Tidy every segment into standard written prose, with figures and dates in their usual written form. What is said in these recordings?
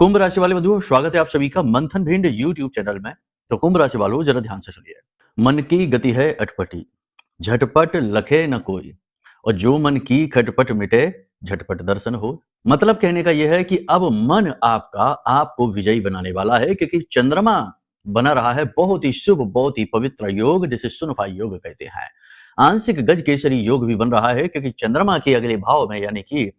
कुंभ राशि वाले बंधुओं, स्वागत है आप सभी का मंथन भिंड यूट्यूब चैनल में। तो कुंभ राशि वालों, जरा ध्यान से सुनिए। मन की गति है अटपटी, झटपट लखे न कोई, और जो मन की खटपट मिटे, झटपट दर्शन हो। मतलब कहने का यह है कि अब मन आपका आपको विजयी बनाने वाला है, क्योंकि चंद्रमा बना रहा है बहुत ही शुभ, बहुत ही पवित्र योग, जिसे सुनफाई योग कहते हैं। आंशिक गज केसरी योग भी बन रहा है, क्योंकि चंद्रमा के अगले भाव में यानी कि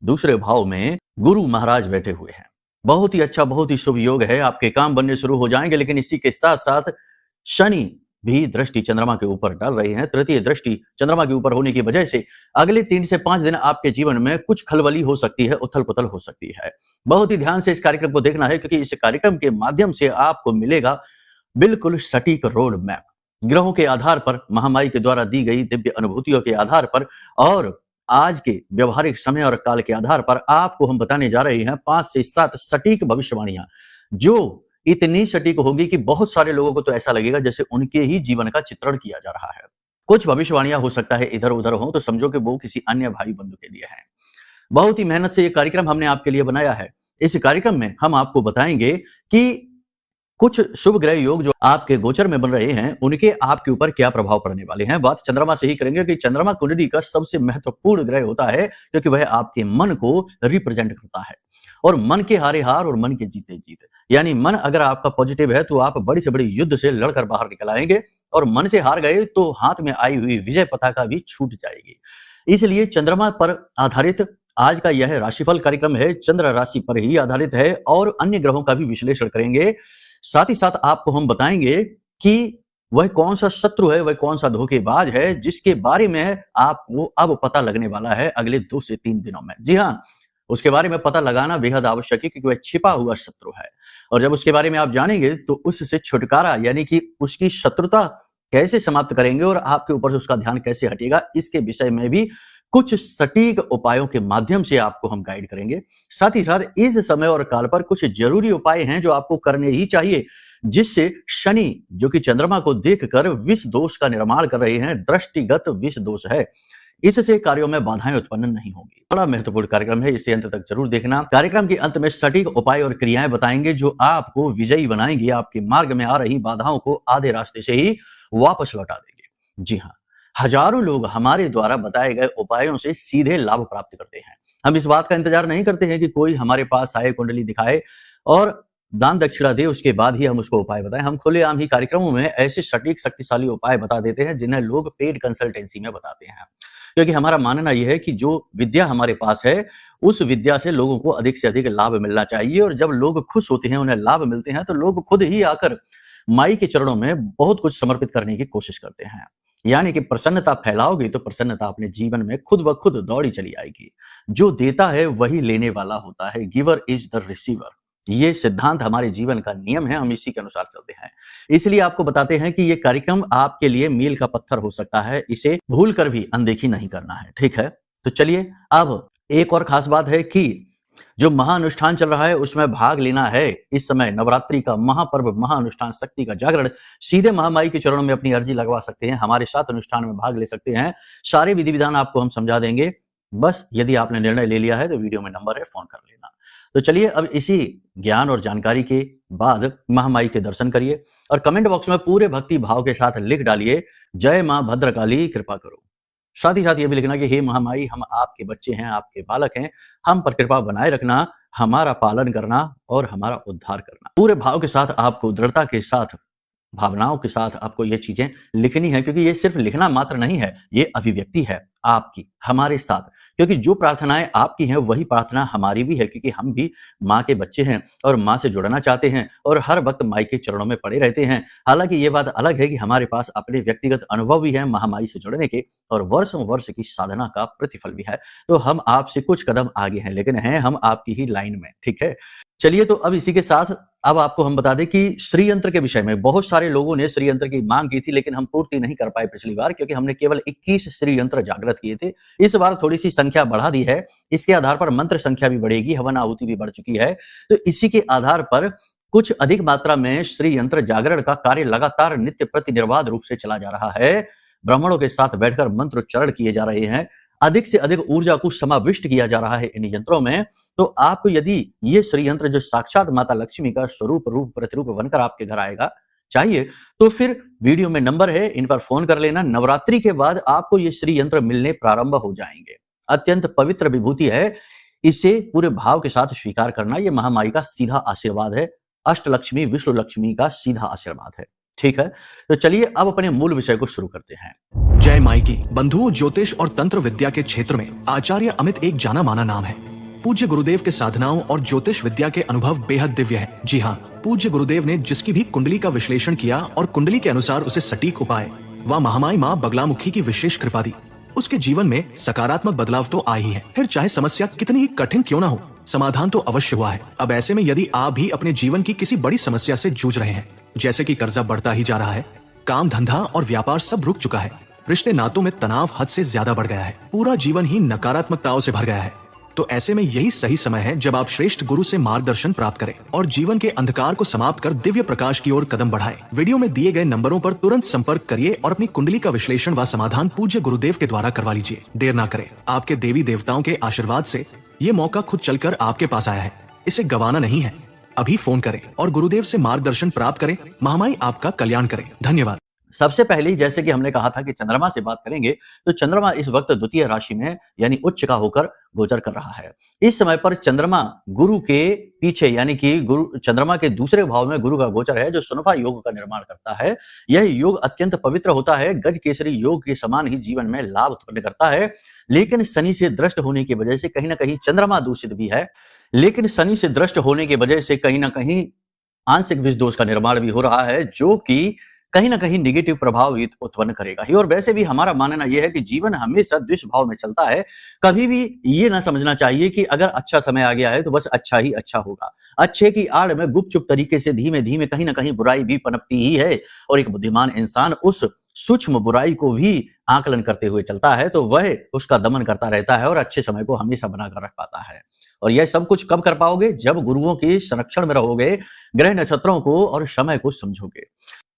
दूसरे भाव में गुरु महाराज बैठे हुए हैं। बहुत ही अच्छा, बहुत ही शुभ योग है। आपके काम बनने शुरू हो जाएंगे, लेकिन इसी के साथ साथ शनि भी दृष्टि चंद्रमा के ऊपर डाल रहे हैं। तृतीय दृष्टि चंद्रमा के ऊपर होने की वजह से अगले 3 से 5 दिन आपके जीवन में कुछ खलबली हो सकती है, उथल पुथल हो सकती है। बहुत ही ध्यान से इस कार्यक्रम को देखना है, क्योंकि इस कार्यक्रम के माध्यम से आपको मिलेगा बिल्कुल सटीक रोड मैप, ग्रहों के आधार पर, महामारी के द्वारा दी गई दिव्य अनुभूतियों के आधार पर, और आज के व्यवहारिक समय और काल के आधार पर आपको हम बताने जा रहे हैं 5 से 7 सटीक भविष्यवाणियां, जो इतनी सटीक होगी कि बहुत सारे लोगों को तो ऐसा लगेगा जैसे उनके ही जीवन का चित्रण किया जा रहा है। कुछ भविष्यवाणियां हो सकता है इधर उधर हो, तो समझो कि वो किसी अन्य भाई बंधु के लिए है। बहुत ही मेहनत से ये कार्यक्रम हमने आपके लिए बनाया है। इस कार्यक्रम में हम आपको बताएंगे कि कुछ शुभ ग्रह योग जो आपके गोचर में बन रहे हैं, उनके आपके ऊपर क्या प्रभाव पड़ने वाले हैं। बात चंद्रमा से ही करेंगे कि चंद्रमा कुंडली का सबसे महत्वपूर्ण ग्रह होता है, क्योंकि वह आपके मन को रिप्रेजेंट करता है। और मन के हारे हार और मन के जीते जीत, यानी मन अगर आपका पॉजिटिव है तो आप बड़ी से बड़ी युद्ध से लड़कर बाहर निकल आएंगे, और मन से हार गए तो हाथ में आई हुई विजय पताका भी छूट जाएगी। इसलिए चंद्रमा पर आधारित आज का यह राशिफल कार्यक्रम है, चंद्र राशि पर ही आधारित है, और अन्य ग्रहों का भी विश्लेषण करेंगे। साथ ही साथ आपको हम बताएंगे कि वह कौन सा शत्रु है, वह कौन सा धोखेबाज है, जिसके बारे में आपको अब पता लगने वाला है अगले 2 से 3 दिनों में। जी हाँ, उसके बारे में पता लगाना बेहद आवश्यक है, क्योंकि वह छिपा हुआ शत्रु है। और जब उसके बारे में आप जानेंगे तो उससे छुटकारा, यानी कि उसकी शत्रुता कैसे समाप्त करेंगे और आपके ऊपर से उसका ध्यान कैसे हटेगा, इसके विषय में भी कुछ सटीक उपायों के माध्यम से आपको हम गाइड करेंगे। साथ ही साथ इस समय और काल पर कुछ जरूरी उपाय हैं जो आपको करने ही चाहिए, जिससे शनि, जो कि चंद्रमा को देखकर विष दोष का निर्माण कर रहे हैं, दृष्टिगत विष दोष है, इससे कार्यों में बाधाएं उत्पन्न नहीं होंगी। बड़ा महत्वपूर्ण कार्यक्रम है, इसे अंत तक जरूर देखना। कार्यक्रम के अंत में सटीक उपाय और क्रियाएं बताएंगे जो आपको विजयी बनाएंगे, आपके मार्ग में आ रही बाधाओं को आधे रास्ते से ही वापस लौटा देंगे। जी हाँ, हजारों लोग हमारे द्वारा बताए गए उपायों से सीधे लाभ प्राप्त करते हैं। हम इस बात का इंतजार नहीं करते हैं कि कोई हमारे पास आए, कुंडली दिखाए और दान दक्षिणा दे, उसके बाद ही हम उसको उपाय बताएं। हम खुलेआम ही कार्यक्रमों में ऐसे सटीक शक्तिशाली उपाय बता देते हैं जिन्हें लोग पेड कंसल्टेंसी में बताते हैं, क्योंकि हमारा मानना यह है कि जो विद्या हमारे पास है, उस विद्या से लोगों को अधिक से अधिक लाभ मिलना चाहिए। और जब लोग खुश होते हैं, उन्हें लाभ मिलते हैं, तो लोग खुद ही आकर माई के चरणों में बहुत कुछ समर्पित करने की कोशिश करते हैं। यानी कि प्रसन्नता फैलाओगे तो प्रसन्नता अपने जीवन में खुद ब खुद दौड़ी चली आएगी। जो देता है वही लेने वाला होता है, गिवर इज द रिसीवर। ये सिद्धांत हमारे जीवन का नियम है, हम इसी के अनुसार चलते हैं। इसलिए आपको बताते हैं कि ये कार्यक्रम आपके लिए मील का पत्थर हो सकता है, इसे भूल कर भी अनदेखी नहीं करना है। ठीक है, तो चलिए, अब एक और खास बात है कि जो महाअनुष्ठान चल रहा है उसमें भाग लेना है। इस समय नवरात्रि का महापर्व, महाअनुष्ठान, शक्ति का जागरण, सीधे महामाई के चरणों में अपनी अर्जी लगवा सकते हैं, हमारे साथ अनुष्ठान में भाग ले सकते हैं। सारे विधि विधान आपको हम समझा देंगे। बस यदि आपने निर्णय ले लिया है तो वीडियो में नंबर है, फोन कर लेना। तो चलिए, अब इसी ज्ञान और जानकारी के बाद महामाई के दर्शन करिए, और कमेंट बॉक्स में पूरे भक्ति भाव के साथ लिख डालिए, जय मां भद्रकाली कृपा करो। साथ ही साथ ये भी लिखना कि हे महामाई, हम आपके बच्चे हैं, आपके बालक हैं, हम पर कृपा बनाए रखना, हमारा पालन करना और हमारा उद्धार करना। पूरे भाव के साथ आपको, दृढ़ता के साथ, भावनाओं के साथ आपको ये चीजें लिखनी है, क्योंकि ये सिर्फ लिखना मात्र नहीं है, ये अभिव्यक्ति है आपकी हमारे साथ। क्योंकि जो प्रार्थनाएं आपकी हैं वही प्रार्थना हमारी भी है, क्योंकि हम भी माँ के बच्चे हैं और माँ से जुड़ना चाहते हैं और हर वक्त माई के चरणों में पड़े रहते हैं। हालांकि ये बात अलग है कि हमारे पास अपने व्यक्तिगत अनुभव भी है महामाई से जुड़ने के, और वर्षों वर्ष की साधना का प्रतिफल भी है। तो हम आपसे कुछ कदम आगे हैं, लेकिन हैं हम आपकी ही लाइन में। ठीक है, चलिए, तो अब इसी के साथ अब आपको हम बता दें कि श्री यंत्र के विषय में बहुत सारे लोगों ने श्री यंत्र की मांग की थी, लेकिन हम पूर्ति नहीं कर पाए पिछली बार, क्योंकि हमने केवल 21 श्री यंत्र जागृत किए थे। इस बार थोड़ी सी संख्या बढ़ा दी है, इसके आधार पर मंत्र संख्या भी बढ़ेगी, हवन आहुति भी बढ़ चुकी है। तो इसी के आधार पर कुछ अधिक मात्रा में श्री यंत्र जागरण का कार्य लगातार नित्य प्रति निर्बाध रूप से चला जा रहा है। ब्राह्मणों के साथ बैठकर मंत्रोच्चारण किए जा रहे हैं। अधिक से अधिक ऊर्जा को समाविष्ट किया जा रहा है इन यंत्रों में। तो आपको यदि ये श्री यंत्र जो साक्षात माता लक्ष्मी का स्वरूप रूप प्रतिरूप बनकर आपके घर आएगा चाहिए, तो फिर वीडियो में नंबर है, इन पर फोन कर लेना। नवरात्रि के बाद आपको ये श्री यंत्र मिलने प्रारंभ हो जाएंगे। अत्यंत पवित्र विभूति है, इसे पूरे भाव के साथ स्वीकार करना। ये महामाई का सीधा आशीर्वाद है, अष्टलक्ष्मी विष्णु लक्ष्मी का सीधा आशीर्वाद है। ठीक है, तो चलिए अब अपने मूल विषय को शुरू करते हैं। जय माई की। बंधुओं, ज्योतिष और तंत्र विद्या के क्षेत्र में आचार्य अमित एक जाना माना नाम है। पूज्य गुरुदेव के साधनाओं और ज्योतिष विद्या के अनुभव बेहद दिव्य है। जी हाँ, पूज्य गुरुदेव ने जिसकी भी कुंडली का विश्लेषण किया और कुंडली के अनुसार उसे सटीक उपाय व महामाई माँ बगलामुखी की विशेष कृपा दी, उसके जीवन में सकारात्मक बदलाव तो आ ही है। फिर चाहे समस्या कितनी ही कठिन क्यों ना हो, समाधान तो अवश्य हुआ है। अब ऐसे में यदि आप भी अपने जीवन की किसी बड़ी समस्या से जूझ रहे हैं, जैसे कि कर्जा बढ़ता ही जा रहा है, काम धंधा और व्यापार सब रुक चुका है, रिश्ते नातों में तनाव हद से ज्यादा बढ़ गया है, पूरा जीवन ही नकारात्मकताओं से भर गया है, तो ऐसे में यही सही समय है जब आप श्रेष्ठ गुरु से मार्गदर्शन प्राप्त करें और जीवन के अंधकार को समाप्त कर दिव्य प्रकाश की ओर कदम बढ़ाएं। वीडियो में दिए गए नंबरों पर तुरंत संपर्क करिए और अपनी कुंडली का विश्लेषण व समाधान पूज्य गुरुदेव के द्वारा करवा लीजिए। देर ना करें, आपके देवी देवताओं के आशीर्वाद से ये मौका खुद चलकर आपके पास आया है, इसे गंवाना नहीं है। अभी फोन करें और गुरुदेव से मार्गदर्शन प्राप्त करें। महामाई आपका कल्याण करें। धन्यवाद। सबसे पहले जैसे कि हमने कहा था कि चंद्रमा से बात करेंगे, तो चंद्रमा इस वक्त द्वितीय राशि में यानी उच्च का होकर गोचर कर रहा है। इस समय पर चंद्रमा गुरु के पीछे यानी कि गुरु चंद्रमा के दूसरे भाव में गुरु का गोचर है, जो सुनफा योग का निर्माण करता है। यह योग अत्यंत पवित्र होता है, गज केसरी योग के समान ही जीवन में लाभ उत्पन्न करता है। लेकिन शनि से दृष्ट होने की वजह से कहीं ना कहीं चंद्रमा दूषित भी है, लेकिन शनि से दृष्ट होने की वजह से कहीं ना कहीं आंशिक विष दोष का निर्माण भी हो रहा है, जो कि कहीं ना कहीं निगेटिव प्रभाव उत्पन्न करेगा ही। और वैसे भी हमारा मानना यह है कि जीवन हमेशा द्विष भाव में चलता है। कभी भी ये ना समझना चाहिए कि अगर अच्छा समय आ गया है तो बस अच्छा ही अच्छा होगा। अच्छे की आड़ में गुपचुप तरीके से धीमे धीमे कहीं ना कहीं बुराई भी पनपती ही है, और एक बुद्धिमान इंसान उस सूक्ष्म बुराई को भी आकलन करते हुए चलता है, तो वह उसका दमन करता रहता है और अच्छे समय को हमेशा बनाकर रख पाता है। और यह सब कुछ कब कर पाओगे? जब गुरुओं के संरक्षण में रहोगे, ग्रह नक्षत्रों को और समय को समझोगे।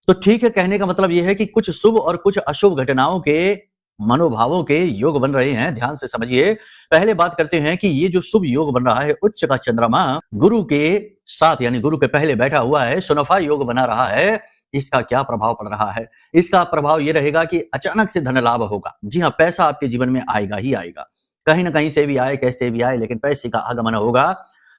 तो ठीक है, कहने का मतलब यह है कि कुछ शुभ और कुछ अशुभ घटनाओं के मनोभावों के योग बन रहे हैं। ध्यान से समझिए। पहले बात करते हैं कि ये जो शुभ योग बन रहा है, उच्च का चंद्रमा गुरु के साथ यानी गुरु के पहले बैठा हुआ है, सुनफा योग बना रहा है। इसका क्या प्रभाव पड़ रहा है? इसका प्रभाव ये रहेगा कि अचानक से धन लाभ होगा। जी हाँ, पैसा आपके जीवन में आएगा ही आएगा, कहीं ना कहीं से भी आए, कैसे भी आए, लेकिन पैसे का आगमन होगा।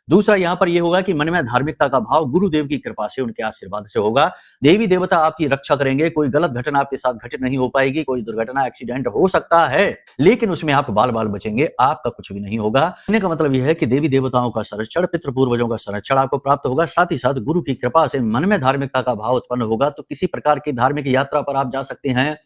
दूसरा यहाँ पर यह होगा कि मन में धार्मिकता का भाव गुरुदेव की कृपा से, उनके आशीर्वाद से होगा। देवी देवता आपकी रक्षा करेंगे, कोई गलत घटना आपके साथ घटित नहीं हो पाएगी। कोई दुर्घटना एक्सीडेंट हो सकता है, लेकिन उसमें आप बाल बाल बचेंगे, आपका कुछ भी नहीं होगा। कहने का मतलब यह है कि देवी देवताओं का संरक्षण, पितृ पूर्वजों का संरक्षण आपको प्राप्त होगा। साथ ही साथ गुरु की कृपा से मन में धार्मिकता का भाव उत्पन्न होगा। तो किसी प्रकार की धार्मिक यात्रा पर आप जा सकते हैं,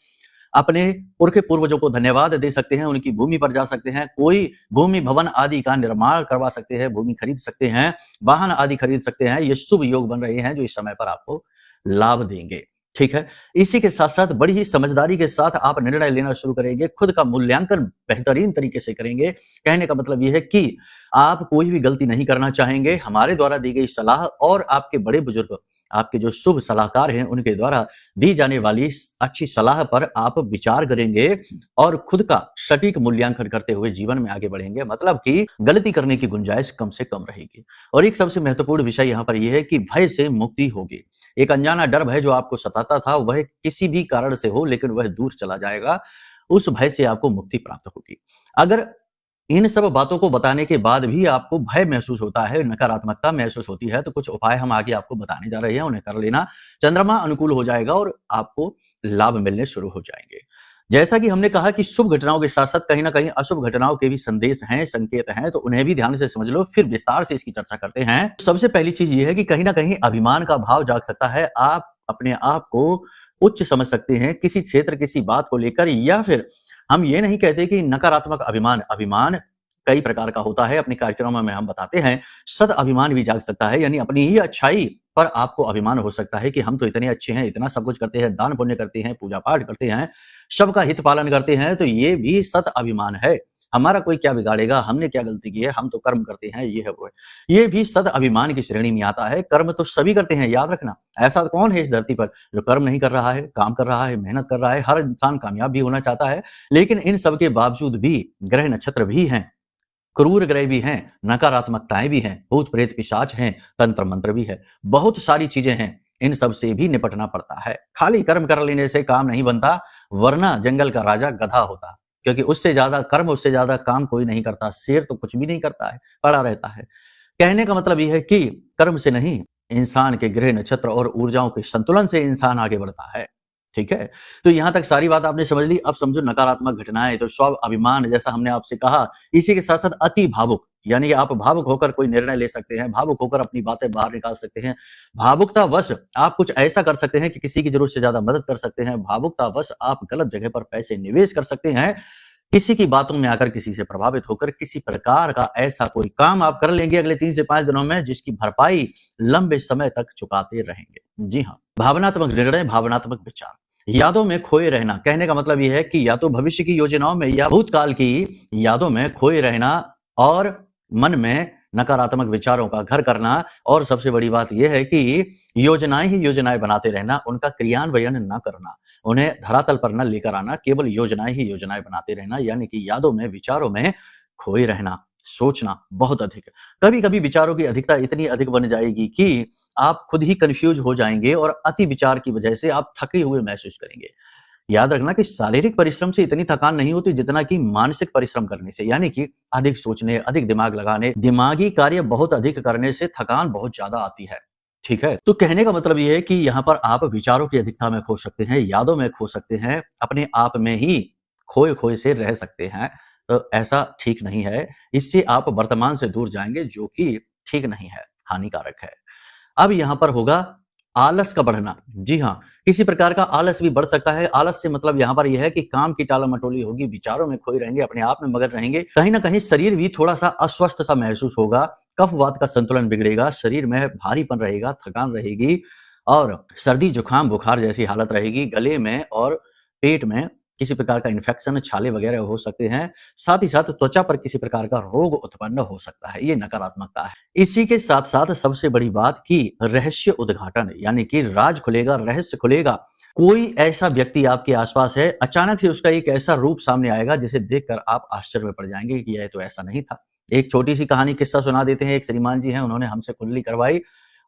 अपने पुरखे पूर्वजों को धन्यवाद दे सकते हैं, उनकी भूमि पर जा सकते हैं, कोई भूमि भवन आदि का निर्माण करवा सकते हैं, भूमि खरीद सकते हैं, वाहन आदि खरीद सकते हैं। ये शुभ योग बन रहे हैं जो इस समय पर आपको लाभ देंगे। ठीक है, इसी के साथ साथ बड़ी ही समझदारी के साथ आप निर्णय लेना शुरू करेंगे, खुद का मूल्यांकन बेहतरीन तरीके से करेंगे। कहने का मतलब यह है कि आप कोई भी गलती नहीं करना चाहेंगे। हमारे द्वारा दी गई सलाह और आपके बड़े बुजुर्ग, आपके जो शुभ सलाहकार हैं, उनके द्वारा दी जाने वाली अच्छी सलाह पर आप विचार करेंगे और खुद का सटीक मूल्यांकन करते हुए जीवन में आगे बढ़ेंगे। मतलब कि गलती करने की गुंजाइश कम से कम रहेगी। और एक सबसे महत्वपूर्ण विषय यहाँ पर यह है कि भय से मुक्ति होगी। एक अनजाना डर भय जो आपको सताता था, वह किसी भी कारण से हो, लेकिन वह दूर चला जाएगा। उस भय से आपको मुक्ति प्राप्त होगी। अगर इन सब बातों को बताने के बाद भी आपको भय महसूस होता है, नकारात्मकता महसूस होती है, तो कुछ उपाय हम आगे आपको बताने जा रहे हैं, उन्हें कर लेना। चंद्रमा अनुकूल हो जाएगा और आपको लाभ मिलने शुरू हो जाएंगे। जैसा कि हमने कहा कि शुभ घटनाओं के साथ साथ कहीं ना कहीं अशुभ घटनाओं के भी संदेश हैं, संकेत हैं, तो उन्हें भी ध्यान से समझ लो, फिर विस्तार से इसकी चर्चा करते हैं। सबसे पहली चीज ये है कि कहीं ना कहीं अभिमान का भाव जाग सकता है। आप अपने आप को उच्च समझ सकते हैं किसी क्षेत्र, किसी बात को लेकर, या फिर हम ये नहीं कहते कि नकारात्मक अभिमान। अभिमान कई प्रकार का होता है, अपने कार्यक्रमों में हम बताते हैं। सद अभिमान भी जाग सकता है, यानी अपनी ही अच्छाई पर आपको अभिमान हो सकता है कि हम तो इतने अच्छे हैं, इतना सब कुछ करते हैं, दान पुण्य करते हैं, पूजा पाठ करते हैं, सबका हित पालन करते हैं, तो ये भी सत अभिमान है। हमारा कोई क्या बिगाड़ेगा, हमने क्या गलती की है, हम तो कर्म करते हैं, ये है वो है। ये भी सद अभिमान की श्रेणी में आता है। कर्म तो सभी करते हैं, याद रखना। ऐसा कौन है इस धरती पर जो कर्म नहीं कर रहा है, काम कर रहा है, मेहनत कर रहा है। हर इंसान कामयाब भी होना चाहता है, लेकिन इन सब के बावजूद भी ग्रह नक्षत्र भी हैं, क्रूर ग्रह भी हैं, नकारात्मकताएं भी हैं, भूत प्रेत पिशाच हैं, तंत्र मंत्र भी है, बहुत सारी चीजें हैं। इन सब से भी निपटना पड़ता है। खाली कर्म कर लेने से काम नहीं बनता, वरना जंगल का राजा गधा होता, क्योंकि उससे ज्यादा कर्म, उससे ज्यादा काम कोई नहीं करता। शेर तो कुछ भी नहीं करता है, पड़ा रहता है। कहने का मतलब यह है कि कर्म से नहीं, इंसान के ग्रह नक्षत्र और ऊर्जाओं के संतुलन से इंसान आगे बढ़ता है। ठीक है, तो यहां तक सारी बात आपने समझ ली। अब समझो नकारात्मक घटनाएं। तो स्व अभिमान, जैसा हमने आपसे कहा, इसी के साथ साथ अति भावुक, यानी कि आप भावुक होकर कोई निर्णय ले सकते हैं, भावुक होकर अपनी बातें बाहर निकाल सकते हैं। भावुकता वश आप कुछ ऐसा कर सकते हैं कि किसी की जरूरत से ज्यादा मदद कर सकते हैं। भावुकता वश आप गलत जगह पर पैसे निवेश कर सकते हैं। किसी की बातों में आकर किसी से प्रभावित होकर किसी प्रकार का ऐसा कोई काम आप कर लेंगे अगले 3 से 5 दिनों में, जिसकी भरपाई लंबे समय तक चुकाते रहेंगे। जी हाँ, भावनात्मक निर्णय, भावनात्मक विचार, यादों में खोए रहना। कहने का मतलब यह है कि या तो भविष्य की योजनाओं में या भूतकाल की यादों में खोए रहना, और मन में नकारात्मक विचारों का घर करना। और सबसे बड़ी बात यह है कि योजनाएं ही योजनाएं बनाते रहना, उनका क्रियान्वयन न करना, उन्हें धरातल पर न लेकर आना, केवल योजनाएं ही योजनाएं बनाते रहना, यानी कि यादों में, विचारों में खोए रहना, सोचना बहुत अधिक। कभी कभी विचारों की अधिकता इतनी अधिक बन जाएगी कि आप खुद ही कंफ्यूज हो जाएंगे और अति विचार की वजह से आप थके हुए महसूस करेंगे। याद रखना कि शारीरिक परिश्रम से इतनी थकान नहीं होती जितना कि मानसिक परिश्रम करने से, यानी कि अधिक सोचने, अधिक दिमाग लगाने, दिमागी कार्य बहुत अधिक करने से थकान बहुत ज्यादा आती है। ठीक है, तो कहने का मतलब यह है कि यहाँ पर आप विचारों की अधिकता में खो सकते हैं, यादों में खो सकते हैं, अपने आप में ही खोए खोए से रह सकते हैं। तो ऐसा ठीक नहीं है। इससे आप वर्तमान से दूर जाएंगे, जो कि ठीक नहीं है, हानिकारक है। अब यहां पर होगा आलस का बढ़ना। जी हाँ, किसी प्रकार का आलस भी बढ़ सकता है। आलस से मतलब यहां पर यह है कि काम की टालमटोली होगी, विचारों में खोए रहेंगे, अपने आप में मगन रहेंगे। कहीं ना कहीं शरीर भी थोड़ा सा अस्वस्थ सा महसूस होगा, कफ वात का संतुलन बिगड़ेगा, शरीर में भारीपन रहेगा, थकान रहेगी, और सर्दी जुकाम बुखार जैसी हालत रहेगी। गले में और पेट में किसी प्रकार का इन्फेक्शन, छाले वगैरह हो सकते हैं। साथ ही साथ त्वचा पर किसी प्रकार का रोग उत्पन्न हो सकता है। ये नकारात्मकता है। इसी के साथ साथ सबसे बड़ी बात कि रहस्य उद्घाटन, यानी कि राज खुलेगा, रहस्य खुलेगा। कोई ऐसा व्यक्ति आपके आसपास है, अचानक से उसका एक ऐसा रूप सामने आएगा जिसे देखकर आप आश्चर्य में पड़ जाएंगे कि यह तो ऐसा नहीं था। एक छोटी सी कहानी, किस्सा सुना देते हैं। एक श्रीमान जी हैं, उन्होंने हमसे कुंडली करवाई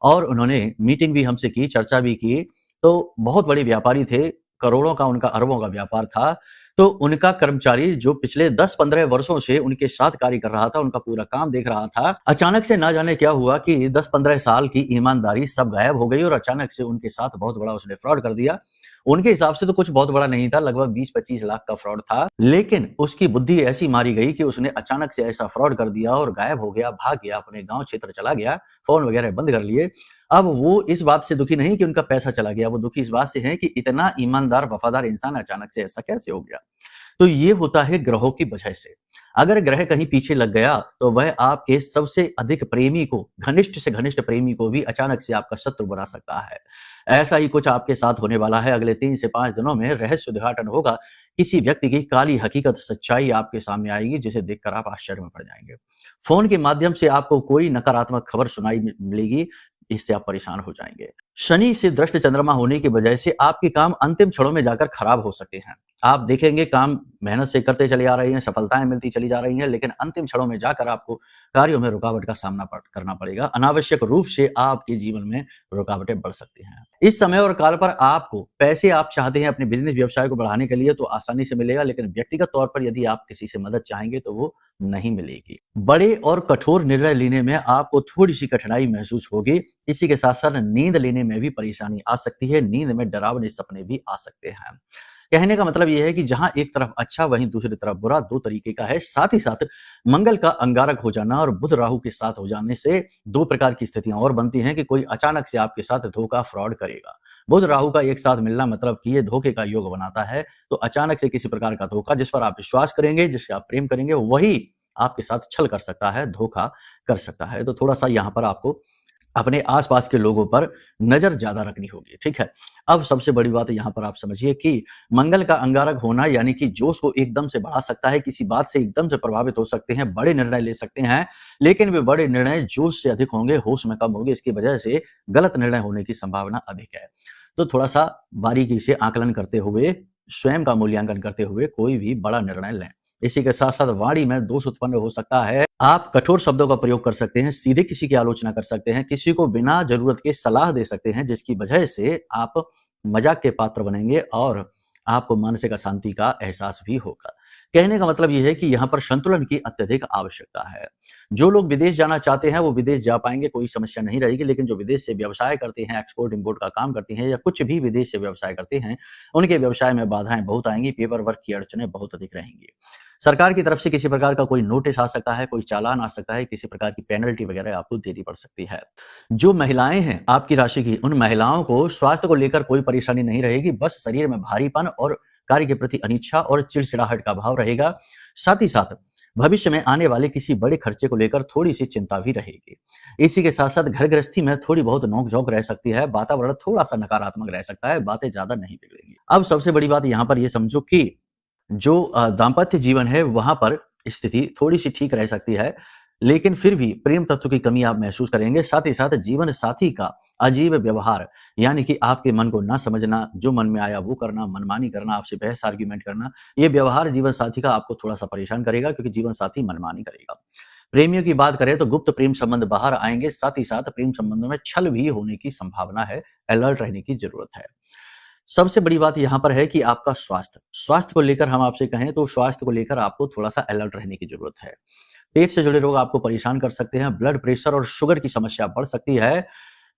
और उन्होंने मीटिंग भी हमसे की, चर्चा भी की। तो बहुत बड़े व्यापारी थे, करोड़ों का उनका, अरबों का व्यापार था। तो उनका कर्मचारी जो पिछले 10-15 वर्षों से उनके साथ कार्य कर रहा था, उनका पूरा काम देख रहा था, अचानक से ना जाने क्या हुआ कि 10-15 साल की ईमानदारी सब गायब हो गई और अचानक से उनके साथ बहुत बड़ा उसने फ्रॉड कर दिया। उनके हिसाब से तो कुछ बहुत बड़ा नहीं था, लगभग 20-25 लाख का फ्रॉड था, लेकिन उसकी बुद्धि ऐसी मारी गई कि उसने अचानक से ऐसा फ्रॉड कर दिया और गायब हो गया, भाग गया, अपने गांव क्षेत्र चला गया, फोन वगैरह बंद कर लिए। अब वो इस बात से दुखी नहीं कि उनका पैसा चला गया, वो दुखी इस बात से है कि इतना ईमानदार वफादार इंसान अचानक से ऐसा कैसे हो गया। तो ये होता है ग्रहों की वजह से। अगर ग्रह कहीं पीछे लग गया तो वह आपके सबसे अधिक प्रेमी को, घनिष्ठ से घनिष्ठ प्रेमी को भी अचानक से आपका शत्रु बना सकता है। ऐसा ही कुछ आपके साथ होने वाला है। अगले 3 से 5 दिनों में रहस्य उद्घाटन होगा। किसी व्यक्ति की काली हकीकत, सच्चाई आपके सामने आएगी, जिसे देखकर आप आश्चर्य में पड़ जाएंगे। फोन के माध्यम से आपको कोई नकारात्मक खबर सुनाई मिलेगी, इससे आप परेशान हो जाएंगे। शनि से दृष्ट चंद्रमा होने की वजह से आपके काम अंतिम क्षणों में जाकर खराब हो सकते हैं। आप देखेंगे काम मेहनत से करते चले आ रही हैं, सफलताएं मिलती चली जा रही हैं, लेकिन अंतिम क्षणों में जाकर आपको कार्यों में रुकावट का सामना करना पड़ेगा। अनावश्यक रूप से आपके जीवन में रुकावटें बढ़ सकती हैं। इस समय और काल पर आपको पैसे आप चाहते हैं अपने बिजनेस व्यवसाय को बढ़ाने के लिए तो आसानी से मिलेगा, लेकिन व्यक्तिगत तौर पर यदि आप किसी से मदद चाहेंगे तो वो नहीं मिलेगी। बड़े और कठोर निर्णय लेने में आपको थोड़ी सी कठिनाई महसूस होगी। इसी के साथ साथ नींद लेने में भी परेशानी आ सकती है। नींद में डरावने सपने भी आ सकते हैं। कहने का मतलब यह है कि जहां एक तरफ अच्छा वहीं दूसरी तरफ बुरा, दो तरीके का है। साथ ही साथ मंगल का अंगारक हो जाना और बुध राहु के साथ हो जाने से दो प्रकार की स्थितियां और बनती हैं कि कोई अचानक से आपके साथ धोखा, फ्रॉड करेगा। बुध राहु का एक साथ मिलना मतलब कि ये धोखे का योग बनाता है। तो अचानक से किसी प्रकार का धोखा, जिस पर आप विश्वास करेंगे, जिससे आप प्रेम करेंगे, वही आपके साथ छल कर सकता है, धोखा कर सकता है। तो थोड़ा सा यहाँ पर आपको अपने आसपास के लोगों पर नजर ज्यादा रखनी होगी। ठीक है, अब सबसे बड़ी बात यहाँ पर आप समझिए कि मंगल का अंगारक होना यानी कि जोश को एकदम से बढ़ा सकता है, किसी बात से एकदम से प्रभावित हो सकते हैं, बड़े निर्णय ले सकते हैं, लेकिन वे बड़े निर्णय जोश से अधिक होंगे, होश में कम होंगे। इसकी वजह से गलत निर्णय होने की संभावना अधिक है। तो थोड़ा सा बारीकी से आकलन करते हुए, स्वयं का मूल्यांकन करते हुए कोई भी बड़ा निर्णय लें। इसी के साथ साथ वाणी में दोष उत्पन्न हो सकता है। आप कठोर शब्दों का प्रयोग कर सकते हैं, सीधे किसी की आलोचना कर सकते हैं, किसी को बिना जरूरत के सलाह दे सकते हैं, जिसकी वजह से आप मजाक के पात्र बनेंगे और आपको मानसिक अशांति का एहसास भी होगा। कहने का मतलब यह है कि यहाँ पर संतुलन की अत्यधिक आवश्यकता है। जो लोग विदेश जाना चाहते हैं वो विदेश जा पाएंगे, कोई समस्या नहीं रहेगी, लेकिन जो विदेश से व्यवसाय करते हैं, एक्सपोर्ट इंपोर्ट का काम करते हैं या कुछ भी विदेश से व्यवसाय करते हैं, उनके व्यवसाय में बाधाएं बहुत आएंगी, पेपर वर्क की अड़चनें बहुत अधिक रहेंगी। सरकार की तरफ से किसी प्रकार का कोई नोटिस आ सकता है, कोई चालान आ सकता है, किसी प्रकार की पेनल्टी वगैरह आपको देनी पड़ सकती है। जो महिलाएं हैं आपकी राशि की, उन महिलाओं को स्वास्थ्य को लेकर कोई परेशानी नहीं रहेगी, बस शरीर में भारीपन और कार्य के प्रति अनिच्छा और चिड़चिड़ाहट का भाव रहेगा। साथ ही साथ भविष्य में आने वाले किसी बड़े खर्चे को लेकर थोड़ी सी चिंता भी रहेगी। इसी के साथ साथ घर गृहस्थी में थोड़ी बहुत नोक-झोंक रह सकती है, वातावरण थोड़ा सा नकारात्मक रह सकता है, बातें ज्यादा नहीं बिगड़ेंगी। अब सबसे बड़ी बात यहाँ पर यह समझो कि जो दाम्पत्य जीवन है वहां पर स्थिति थोड़ी सी ठीक रह सकती है, लेकिन फिर भी प्रेम तत्व की कमी आप महसूस करेंगे। साथ ही साथ जीवन साथी का अजीब व्यवहार, यानी कि आपके मन को ना समझना, जो मन में आया वो करना, मनमानी करना, आपसे बहस आर्ग्यूमेंट करना, ये व्यवहार जीवन साथी का आपको थोड़ा सा परेशान करेगा, क्योंकि जीवन साथी मनमानी करेगा। प्रेमियों की बात करें तो गुप्त प्रेम संबंध बाहर आएंगे, साथ ही साथ प्रेम संबंधों में छल भी होने की संभावना है, अलर्ट रहने की जरूरत है। सबसे बड़ी बात यहाँ पर है कि आपका स्वास्थ्य को लेकर हम आपसे कहें तो स्वास्थ्य को लेकर आपको थोड़ा सा अलर्ट रहने की जरूरत है। पेट से जुड़े रोग आपको परेशान कर सकते हैं, ब्लड प्रेशर और शुगर की समस्या बढ़ सकती है,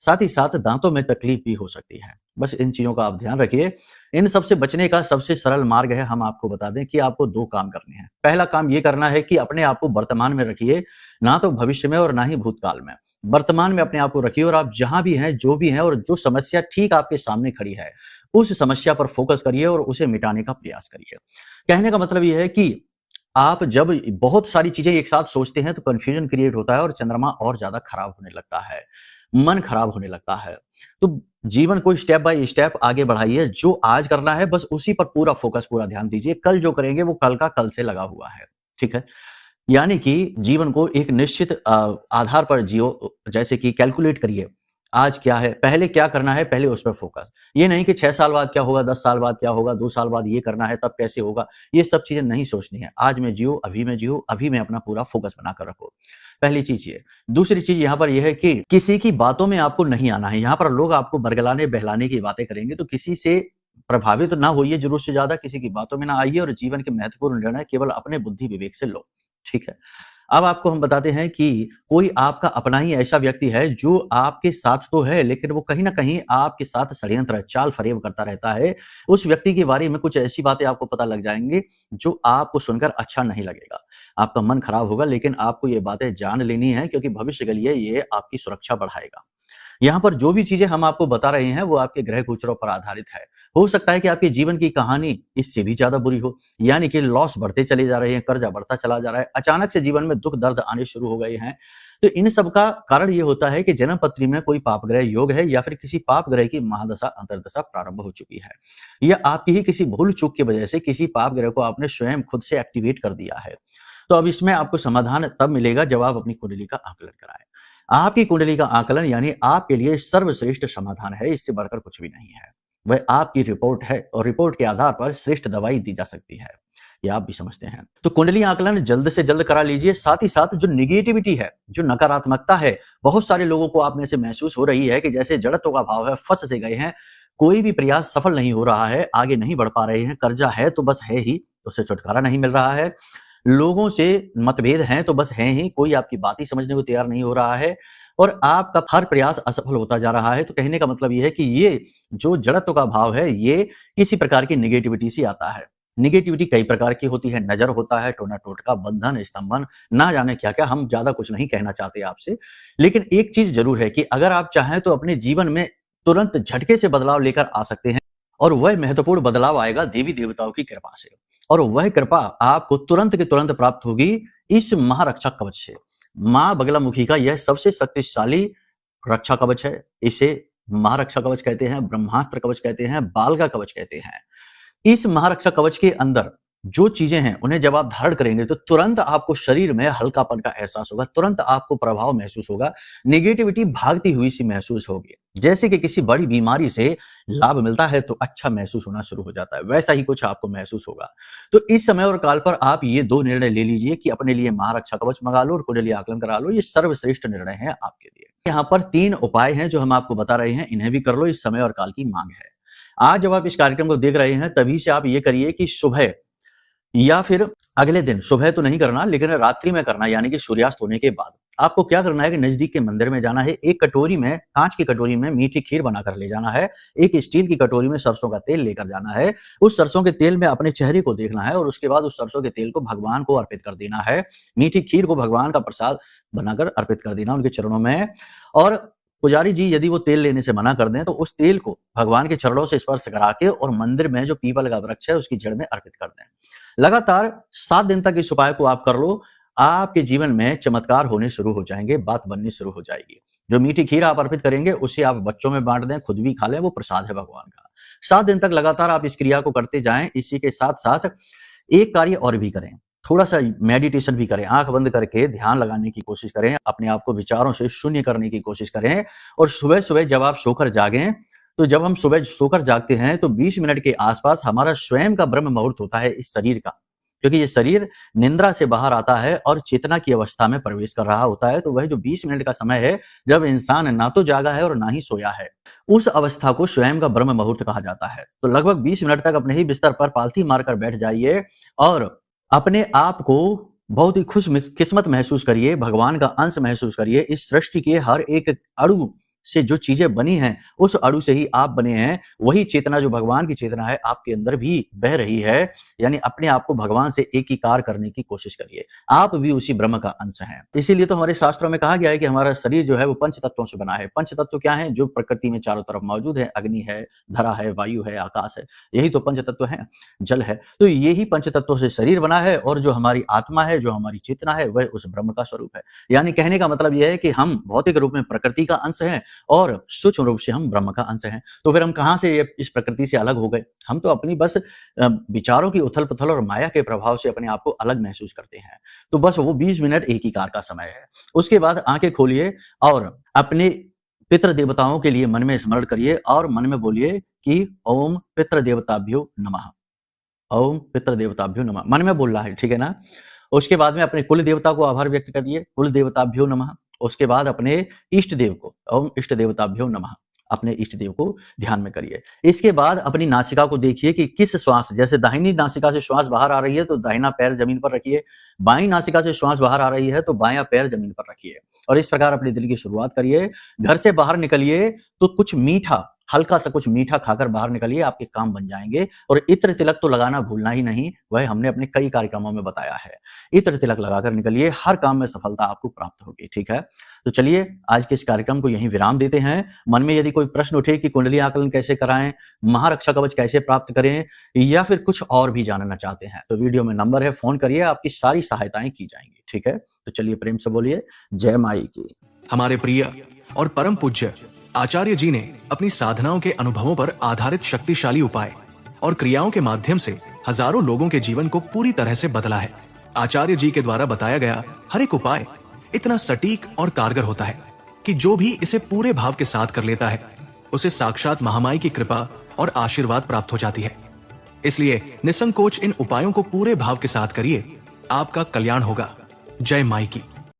साथ ही साथ दांतों में तकलीफ भी हो सकती है। बस इन चीजों का आप ध्यान रखिए। इन सबसे बचने का सबसे सरल मार्ग है, हम आपको बता दें कि आपको 2 काम करने हैं। पहला काम ये करना है कि अपने आप को वर्तमान में रखिए, ना तो भविष्य में और ना ही भूतकाल में। वर्तमान में अपने आप को रखिए और आप जहां भी हैं, जो भी हैं और जो समस्या ठीक आपके सामने खड़ी है, उस समस्या पर फोकस करिए और उसे मिटाने का प्रयास करिए। कहने का मतलब यह है कि आप जब बहुत सारी चीजें एक साथ सोचते हैं तो कंफ्यूजन क्रिएट होता है और चंद्रमा और ज्यादा खराब होने लगता है, मन खराब होने लगता है। तो जीवन को स्टेप बाय स्टेप आगे बढ़ाइए, जो आज करना है बस उसी पर पूरा फोकस, पूरा ध्यान दीजिए। कल जो करेंगे वो कल का कल से लगा हुआ है। ठीक है, यानी कि जीवन को एक निश्चित आधार पर जियो, जैसे कि कैलकुलेट करिए आज क्या है, पहले क्या करना है, पहले उस पर फोकस। ये नहीं कि 6 साल बाद क्या होगा, 10 साल बाद क्या होगा, 2 साल बाद ये करना है तब कैसे होगा, ये सब चीजें नहीं सोचनी है। आज में जियो, अभी में अपना पूरा फोकस बनाकर रखो। पहली चीज ये। दूसरी चीज यहाँ पर यह है कि किसी की बातों में आपको नहीं आना है। यहाँ पर लोग आपको बरगलाने बहलाने की बातें करेंगे, तो किसी से प्रभावित ना होइए, जरूर से ज्यादा किसी की बातों में ना आइए और जीवन के महत्वपूर्ण निर्णय केवल अपने बुद्धि विवेक से लो। ठीक है, अब आपको हम बताते हैं कि कोई आपका अपना ही ऐसा व्यक्ति है जो आपके साथ तो है, लेकिन वो कहीं ना कहीं आपके साथ षड्यंत्र चाल फरेब करता रहता है। उस व्यक्ति के बारे में कुछ ऐसी बातें आपको पता लग जाएंगी जो आपको सुनकर अच्छा नहीं लगेगा, आपका मन खराब होगा, लेकिन आपको ये बातें जान लेनी है, क्योंकि भविष्य के लिए ये आपकी सुरक्षा बढ़ाएगा। यहाँ पर जो भी चीजें हम आपको बता रहे हैं वो आपके ग्रह गोचरों पर आधारित है। हो सकता है कि आपके जीवन की कहानी इससे भी ज्यादा बुरी हो, यानी कि लॉस बढ़ते चले जा रहे हैं, कर्जा बढ़ता चला जा रहा है, अचानक से जीवन में दुख दर्द आने शुरू हो गए हैं। तो इन सब का कारण ये होता है कि जन्म पत्री में कोई पाप ग्रह योग है या फिर किसी पाप ग्रह की महादशा अंतर्दशा प्रारंभ हो चुकी है, या आपकी ही किसी भूल चूक की वजह से किसी पाप ग्रह को आपने स्वयं खुद से एक्टिवेट कर दिया है। तो अब इसमें आपको समाधान तब मिलेगा जब आप अपनी कुंडली का आकलन कराएं। आपकी कुंडली का आकलन यानी आपके लिए सर्वश्रेष्ठ समाधान है, इससे बढ़कर कुछ भी नहीं है। वह आपकी रिपोर्ट है और रिपोर्ट के आधार पर श्रेष्ठ दवाई दी जा सकती है, यह आप भी समझते हैं। तो कुंडली आकलन जल्द से जल्द करा लीजिए। साथ ही साथ जो निगेटिविटी है, जो नकारात्मकता है, बहुत सारे लोगों को आप में से महसूस हो रही है कि जैसे जड़त्व का भाव है, फंस से गए हैं, कोई भी प्रयास सफल नहीं हो रहा है, आगे नहीं बढ़ पा रहे हैं, कर्जा है तो बस है ही, उससे छुटकारा नहीं मिल रहा है, लोगों से मतभेद हैं तो बस हैं ही, कोई आपकी बात ही समझने को तैयार नहीं हो रहा है और आपका हर प्रयास असफल होता जा रहा है। तो कहने का मतलब ये है कि ये जो जड़त्व का भाव है ये किसी प्रकार की निगेटिविटी से आता है। निगेटिविटी कई प्रकार की होती है, नजर होता है, टोना टोटका, बंधन, स्तंभन, ना जाने क्या क्या। हम ज्यादा कुछ नहीं कहना चाहते आपसे, लेकिन एक चीज जरूर है कि अगर आप चाहें तो अपने जीवन में तुरंत झटके से बदलाव लेकर आ सकते हैं, और वह महत्वपूर्ण बदलाव आएगा देवी देवताओं की कृपा से, और वह कृपा आपको तुरंत के तुरंत प्राप्त होगी इस महारक्षा कवच से। मां बगलामुखी का यह सबसे शक्तिशाली रक्षा कवच है, इसे महारक्षा कवच कहते हैं, ब्रह्मास्त्र कवच कहते हैं, बालगा कवच कहते हैं। इस महारक्षा कवच के अंदर जो चीजें हैं उन्हें जब आप धारण करेंगे तो तुरंत आपको शरीर में हल्कापन का एहसास होगा, तुरंत आपको प्रभाव महसूस होगा, नेगेटिविटी भागती हुई सी महसूस होगी। जैसे कि किसी बड़ी बीमारी से लाभ मिलता है तो अच्छा महसूस होना शुरू हो जाता है, वैसा ही कुछ आपको महसूस होगा। तो इस समय और काल पर आप ये 2 निर्णय ले लीजिए कि अपने लिए महारक्षा कवच मंगा लो और कुंडली आकलन करा लो। ये सर्वश्रेष्ठ निर्णय है आपके लिए। यहाँ पर 3 उपाय हैं जो हम आपको बता रहे हैं, इन्हें भी कर लो, इस समय और काल की मांग है। आज जब आप इस कार्यक्रम को देख रहे हैं तभी से आप ये करिए कि सुबह या फिर अगले दिन, सुबह तो नहीं करना लेकिन रात्रि में करना, यानी कि सूर्यास्त होने के बाद आपको क्या करना है कि नजदीक के मंदिर में जाना है, एक कटोरी में, कांच की कटोरी में मीठी खीर बनाकर ले जाना है, एक स्टील की कटोरी में सरसों का तेल लेकर जाना है, उस सरसों के तेल में अपने चेहरे को देखना है और उसके बाद उस सरसों के तेल को भगवान को अर्पित कर देना है, मीठी खीर को भगवान का प्रसाद बनाकर अर्पित कर देना उनके चरणों में। और पुजारी जी यदि वो तेल लेने से मना कर दें तो उस तेल को भगवान के चरणों से स्पर्श करा के और मंदिर में जो पीपल का वृक्ष है उसकी जड़ में अर्पित कर दें। लगातार 7 दिन तक इस उपाय को आप कर लो, आपके जीवन में चमत्कार होने शुरू हो जाएंगे, बात बननी शुरू हो जाएगी। जो मीठी खीर आप अर्पित करेंगे उसे आप बच्चों में बांट दें, खुद भी खा लें, वो प्रसाद है भगवान का। 7 दिन तक लगातार आप इस क्रिया को करते जाएं। इसी के साथ साथ एक कार्य और भी करें, थोड़ा सा मेडिटेशन भी करें, आंख बंद करके ध्यान लगाने की कोशिश करें, अपने आप को विचारों से शून्य करने की कोशिश करें। और सुबह सुबह जब आप सोकर जागें, तो जब हम सुबह सोकर जागते हैं तो 20 मिनट के आसपास हमारा स्वयं का ब्रह्म मुहूर्त होता है इस शरीर का, क्योंकि ये शरीर निंद्रा से बाहर आता है और चेतना की अवस्था में प्रवेश कर रहा होता है। तो वह जो 20 मिनट का समय है जब इंसान ना तो जागा है और ना ही सोया है, उस अवस्था को स्वयं का ब्रह्म मुहूर्त कहा जाता है। तो लगभग 20 मिनट तक अपने ही बिस्तर पर पालथी मारकर बैठ जाइए और अपने आप को बहुत ही खुश किस्मत महसूस करिए, भगवान का अंश महसूस करिए। इस सृष्टि के हर एक अणु से जो चीजें बनी हैं उस अणु से ही आप बने हैं। वही चेतना जो भगवान की चेतना है आपके अंदर भी बह रही है, यानी अपने आप को भगवान से एकीकार करने की कोशिश करिए। आप भी उसी ब्रह्म का अंश हैं। इसीलिए तो हमारे शास्त्रों में कहा गया है कि हमारा शरीर जो है वो पंच तत्वों से बना है। पंच तत्व क्या है? जो प्रकृति में चारों तरफ मौजूद है, अग्नि है, धरा है, वायु है, आकाश है, यही तो पंच तत्व है, जल है। तो यही पंच तत्वों से शरीर बना है और जो हमारी आत्मा है, जो हमारी चेतना है, वह उस ब्रह्म का स्वरूप है। यानी कहने का मतलब यह है कि हम भौतिक रूप में प्रकृति का अंश हैं और सूक्ष्म रूप से हम ब्रह्म का अंश हैं। तो फिर हम कहां से इस प्रकृति से अलग हो गए? हम तो अपनी बस विचारों की उथल पुथल और माया के प्रभाव से अपने आप को अलग महसूस करते हैं। तो बस वो 20 मिनट एकीकार का समय है। उसके बाद आंखें खोलिए और अपने पितृ देवताओं के लिए मन में स्मरण करिए और मन में बोलिए कि ओम पितृ देवताभ्यो नमः, ओम पितृ देवताभ्यो नमः, मन में बोल रहा है, ठीक है ना। उसके बाद में अपने कुल देवता को आभार व्यक्त करिए, कुल देवताभ्यो नमः। उसके बाद अपने इष्ट देव को, ओम इष्ट देवताभ्यो नमः, अपने इष्ट देव को ध्यान में करिए। इसके बाद अपनी नासिका को देखिए कि किस श्वास, जैसे दाहिनी नासिका से श्वास बाहर आ रही है तो दाहिना पैर जमीन पर रखिए, बाईं नासिका से श्वास बाहर आ रही है तो बायां पैर जमीन पर रखिए और इस प्रकार अपने दिन की शुरुआत करिए। घर से बाहर निकलिए तो कुछ मीठा, हल्का सा कुछ मीठा खाकर बाहर निकलिए, आपके काम बन जाएंगे। और इत्र तिलक तो लगाना भूलना ही नहीं, वह हमने अपने कई कार्यक्रमों में बताया है। इत्र तिलक लगाकर निकलिए, हर काम में सफलता आपको प्राप्त होगी, ठीक है। तो चलिए आज के इस कार्यक्रम को यहीं विराम देते हैं। मन में यदि कोई प्रश्न उठे कि कुंडली आकलन कैसे कराएं, महारक्षा कवच कैसे प्राप्त करें या फिर कुछ और भी जानना चाहते हैं तो वीडियो में नंबर है, फोन करिए, आपकी सारी सहायताएं की जाएंगी, ठीक है। तो चलिए प्रेम से बोलिए जय माई की। हमारे प्रिय और परम पूज्य आचार्य जी ने अपनी साधनाओं के अनुभवों पर आधारित शक्तिशाली उपाय और क्रियाओं के माध्यम से हजारों लोगों के जीवन को पूरी तरह से बदला है। आचार्य जी के द्वारा बताया गया हर एक उपाय इतना सटीक और कारगर होता है कि जो भी इसे पूरे भाव के साथ कर लेता है उसे साक्षात महामाई की कृपा और आशीर्वाद प्राप्त हो जाती है। इसलिए निसंकोच इन उपायों को पूरे भाव के साथ करिए, आपका कल्याण होगा। जय माई की।